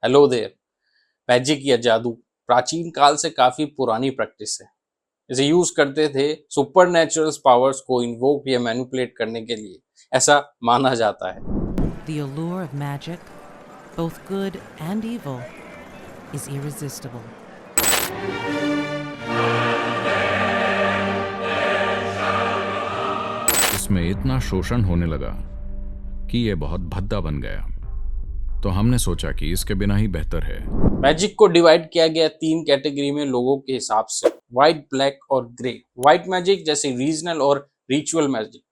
Hello there. Magic या जादू प्राचीन काल से काफी पुरानी प्रैक्टिस है। इसे यूज करते थे सुपर नेचुरल पावर्स को इन्वोक या मैनिपुलेट करने के लिए, ऐसा माना जाता है। The allure of magic, both good and evil, is irresistible. इसमें इतना शोषण होने लगा कि ये बहुत भद्दा बन गया, तो हमने सोचा कि इसके बिना ही बेहतर है। मैजिक को डिवाइड किया गया 3 कैटेगरी में लोगों के हिसाब से, व्हाइट, ब्लैक और ग्रे। व्हाइट मैजिक जैसे रीजनल और रिचुअल मैजिक,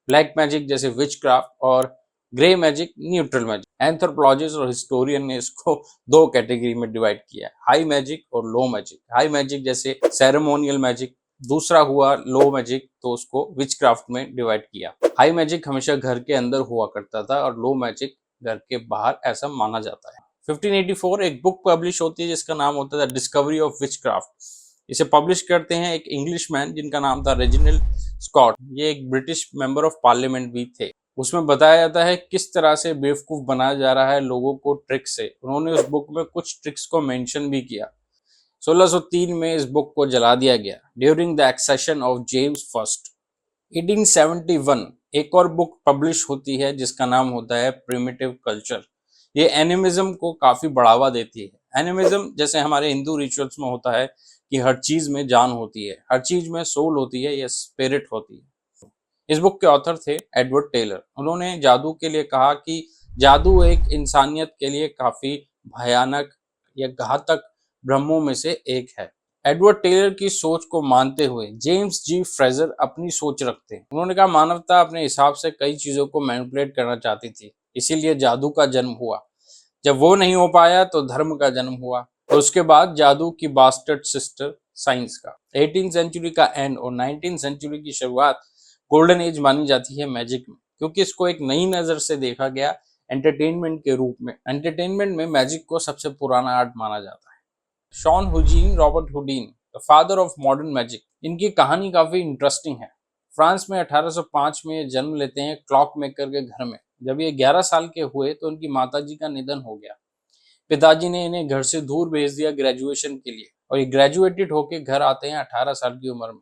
ब्लैक मैजिक जैसे विचक्राफ्ट और grey magic neutral magic. Anthropologist और हिस्टोरियन ने इसको 2 कैटेगरी में डिवाइड किया है, हाई मैजिक और लो मैजिक। हाई मैजिक जैसे सेरेमोनियल मैजिक, दूसरा हुआ लो मैजिक तो उसको विचक्राफ्ट में डिवाइड किया। हाई मैजिक हमेशा घर के अंदर हुआ करता था और लो मैजिक घर के बाहर, ऐसा माना जाता है। 1584 एक बुक पब्लिश होती है जिसका नाम होता है डिस्कवरी ऑफ विचक्राफ्ट। इसे पब्लिश करते हैं एक इंग्लिशमैन जिनका नाम था रेजिनाल्ड स्कॉट। ये एक ब्रिटिश मेंबर ऑफ पार्लियामेंट भी थे। उसमें बताया जाता है किस तरह से बेवकूफ बनाया जा रहा है लोगों को ट्रिक से। उन्होंने उस बुक में कुछ ट्रिक्स को मेंशन भी किया। 1603 में इस बुक को जला दिया गया during the accession of James first. 1871 एक और बुक पब्लिश होती है जिसका नाम होता है प्रिमिटिव कल्चर। ये एनिमिज्म को काफी बढ़ावा देती है। एनिमिज्म जैसे हमारे हिंदू रिचुअल्स में होता है कि हर चीज में जान होती है, हर चीज में सोल होती है या स्पिरिट होती है। इस बुक के ऑथर थे एडवर्ड टेलर। उन्होंने जादू के लिए कहा कि जादू एक इंसानियत के लिए काफी भयानक या घातक भ्रमों में से एक है। एडवर्ड टेलर की सोच को मानते हुए जेम्स जी फ्रेजर अपनी सोच रखते हैं। उन्होंने कहा मानवता अपने हिसाब से कई चीजों को मैनिपुलेट करना चाहती थी, इसीलिए जादू का जन्म हुआ। जब वो नहीं हो पाया तो धर्म का जन्म हुआ और उसके बाद जादू की बास्टर्ड सिस्टर साइंस का। 18th सेंचुरी का एंड और 19th सेंचुरी की शुरुआत गोल्डन एज मानी जाती है मैजिक में, क्योंकि इसको एक नई नजर से देखा गया एंटरटेनमेंट के रूप में। एंटरटेनमेंट में मैजिक को सबसे पुराना आर्ट माना जाता है। Jean Eugene Robert Houdin, the father of modern magic, इनकी कहानी काफी इंटरेस्टिंग है। फ्रांस में 1805 में जन्म लेते हैं क्लॉक मेकर के घर में। जब ये 11 साल के हुए तो उनकी माताजी का निधन हो गया। पिताजी ने इन्हें घर से दूर भेज दिया ग्रेजुएशन के लिए और ये ग्रेजुएटेड होके घर आते हैं 18 साल की उम्र में।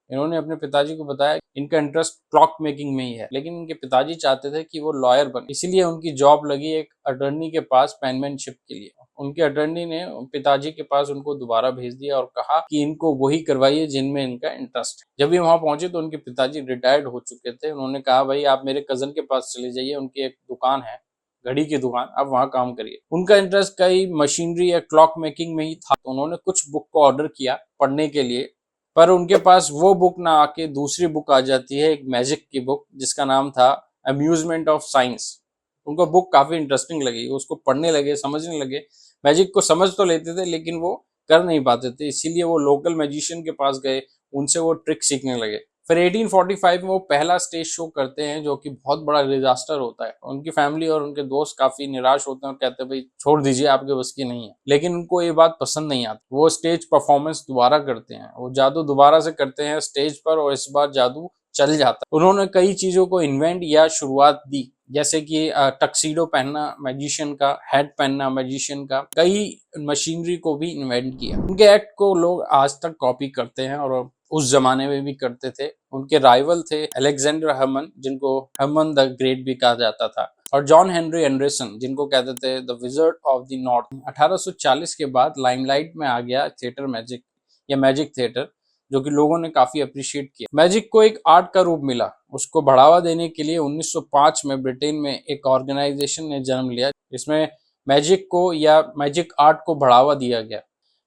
इन्होंने अपने पिताजी को बताया इनका इंटरेस्ट क्लॉक मेकिंग में ही है, लेकिन इनके पिताजी चाहते थे कि वो लॉयर बने, इसीलिए उनकी जॉब लगी एक अटर्नी के पास पेनमैनशिप के लिए। उनके अटर्नी ने पिताजी के पास उनको दोबारा भेज दिया और कहा कि इनको वही करवाइए जिनमें इनका इंटरेस्ट है। जब ये वहां पहुंचे तो उनके पिताजी रिटायर्ड हो चुके थे। उन्होंने कहा भाई आप मेरे कजन के पास चले जाइए, उनकी एक दुकान है, घड़ी की दुकान, आप वहां काम करिए। उनका इंटरेस्ट कई मशीनरी या क्लॉक मेकिंग में ही था, तो उन्होंने कुछ बुक को ऑर्डर किया पढ़ने के लिए, पर उनके पास वो बुक ना आके दूसरी बुक आ जाती है, एक मैजिक की बुक जिसका नाम था अम्यूजमेंट ऑफ साइंस। उनको बुक काफी इंटरेस्टिंग लगी, उसको पढ़ने लगे, समझने लगे। मैजिक को समझ तो लेते थे लेकिन वो कर नहीं पाते थे, इसीलिए वो लोकल मैजिशियन के पास गए, उनसे वो ट्रिक सीखने लगे। फिर 1845 में वो पहला स्टेज शो करते हैं जो कि बहुत बड़ा डिजास्टर होता है। उनकी फैमिली और उनके दोस्त काफी निराश होते हैं और कहते हैं भाई छोड़ दीजिए, आपके बस की नहीं है। लेकिन उनको ये बात पसंद नहीं आती। वो स्टेज परफॉर्मेंस दोबारा करते हैं, वो जादू दोबारा से करते हैं स्टेज पर और इस बार जादू चल जाता है। उन्होंने कई चीजों को इन्वेंट या शुरुआत दी, जैसे कि टक्सीडो पहनना मैजिशियन का, हैट पहनना मैजिशियन का, कई मशीनरी को भी इन्वेंट किया। उनके एक्ट को लोग आज तक कॉपी करते हैं और उस जमाने में भी करते थे। उनके राइवल थे अलेक्जेंडर हर्मन, जिनको हर्मन द ग्रेट भी कहा जाता था, और जॉन हेनरी एंडरसन, जिनको कहते थे the wizard of the north. 1840 के बाद लाइमलाइट में आ गया थिएटर मैजिक या मैजिक थिएटर, जो कि लोगों ने काफी अप्रिशिएट किया। मैजिक को एक आर्ट का रूप मिला। उसको बढ़ावा देने के लिए 1905 में ब्रिटेन में एक ऑर्गेनाइजेशन ने जन्म लिया जिसमें मैजिक को या मैजिक आर्ट को बढ़ावा दिया गया।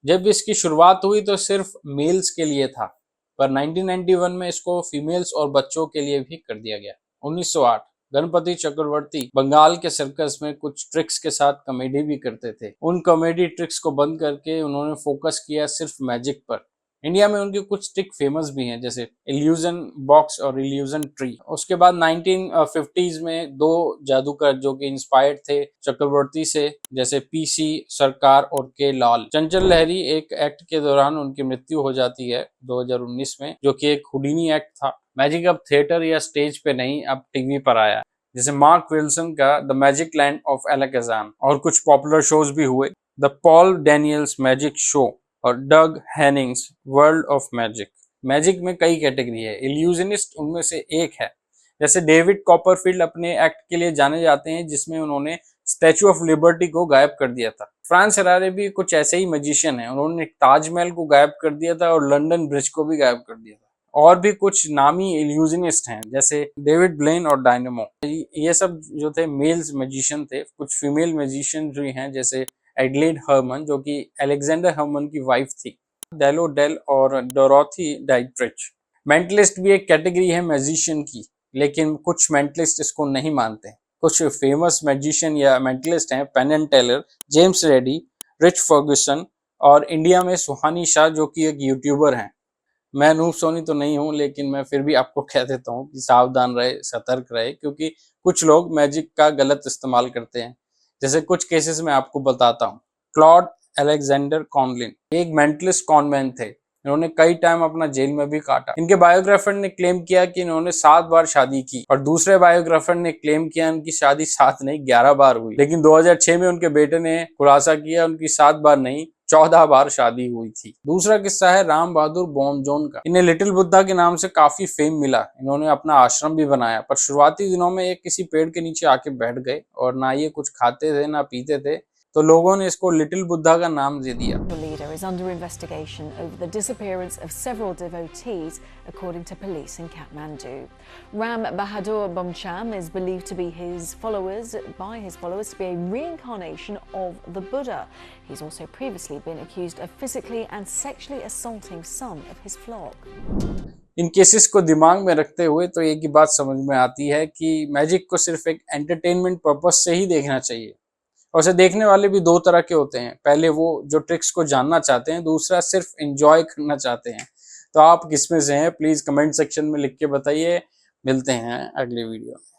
जब इसकी शुरुआत हुई तो सिर्फ मेल्स के लिए था, पर 1991 में इसको फीमेल्स और बच्चों के लिए भी कर दिया गया। 1908 गणपति चक्रवर्ती बंगाल के सर्कस में कुछ ट्रिक्स के साथ कॉमेडी भी करते थे। उन कॉमेडी ट्रिक्स को बंद करके उन्होंने फोकस किया सिर्फ मैजिक पर। इंडिया में उनके कुछ ट्रिक फेमस भी हैं, जैसे इल्यूजन बॉक्स और इल्यूजन ट्री। उसके बाद 1950s में 2 जादूगर जो कि इंस्पायर्ड थे चक्रवर्ती से, जैसे पीसी सरकार और के लाल। चंचल लहरी एक एक्ट के दौरान उनकी मृत्यु हो जाती है 2019 में, जो कि एक हुडीनी एक्ट था। मैजिक अब थिएटर या स्टेज पे नहीं, अब टीवी पर आया। जैसे मार्क विल्सन का द मैजिक लैंड ऑफ एलाकाजान, और कुछ पॉपुलर शोज भी हुए, the Paul Daniels magic show और डग हैनिंग्स वर्ल्ड ऑफ मैजिक। मैजिक में कई कैटेगरी है, इल्यूजनिस्ट उनमें से एक है। जैसे डेविड कॉपरफील्ड अपने एक्ट के लिए जाने जाते हैं जिसमें उन्होंने स्टैचू ऑफ लिबर्टी को गायब कर दिया था। फ्रांस हरारे भी कुछ ऐसे ही मैजिशियन हैं, उन्होंने ताजमहल को गायब कर दिया था और लंदन ब्रिज को भी गायब कर दिया था। और भी कुछ नामी इल्यूजनिस्ट हैं जैसे डेविड ब्लेन और डायनेमो। ये सब जो थे मेल्स मैजिशियन थे। कुछ फीमेल मैजिशियन भी हैं जैसे एडलेड हर्मन जो कि अलेक्जेंडर हर्मन की वाइफ थी, डेलो डेल और डोरोथी डाइट्रिच। मेंटलिस्ट भी एक कैटेगरी है मैजिशियन की, लेकिन कुछ मेंटलिस्ट इसको नहीं मानते। कुछ फेमस मैजिशियन या मेंटलिस्ट हैं Penn and Teller, James Randi, Rich Ferguson और इंडिया में सुहानी शाह जो कि एक यूट्यूबर हैं। मैं नूब सोनी तो नहीं हूं, लेकिन मैं फिर भी आपको कह देता हूं कि सावधान रहे, सतर्क रहे, क्योंकि कुछ लोग मैजिक का गलत इस्तेमाल करते हैं। जैसे कुछ केसेस में आपको बताता हूं। क्लॉड अलेक्जेंडर कॉनलिन एक मेंटलिस्ट कॉनमैन थे। इन्होंने कई टाइम अपना जेल में भी काटा। इनके बायोग्राफर ने क्लेम किया कि इन्होंने 7 बार शादी की और दूसरे बायोग्राफर ने क्लेम किया उनकी शादी 7 नहीं 11 बार हुई। लेकिन 2006 में उनके बेटे ने खुलासा किया उनकी 7 बार नहीं 14 बार शादी हुई थी। दूसरा किस्सा है राम बहादुर बोमजोन का। इन्हें लिटिल बुद्धा के नाम से काफी फेम मिला। इन्होंने अपना आश्रम भी बनाया, पर शुरुआती दिनों में ये किसी पेड़ के नीचे आके बैठ गए और ना ये कुछ खाते थे ना पीते थे, तो लोगों ने इसको लिटिल बुद्धा का नाम दे दिया। The leader is under investigation over the disappearance of several devotees, according to police in Kathmandu. Ram Bahadur Bomcham is believed to be by his followers to be a reincarnation of the Buddha. He's also previously been accused of physically and sexually assaulting some of his flock. In cases को दिमाग में रखते हुए तो एक ही बात समझ में आती है कि मैजिक को सिर्फ एक एंटरटेनमेंट पर्पस से ही देखना चाहिए। और उसे देखने वाले भी 2 तरह के होते हैं। पहले वो जो ट्रिक्स को जानना चाहते हैं, दूसरा सिर्फ एंजॉय करना चाहते हैं। तो आप किस में से हैं, प्लीज कमेंट सेक्शन में लिख के बताइए। मिलते हैं अगले वीडियो में।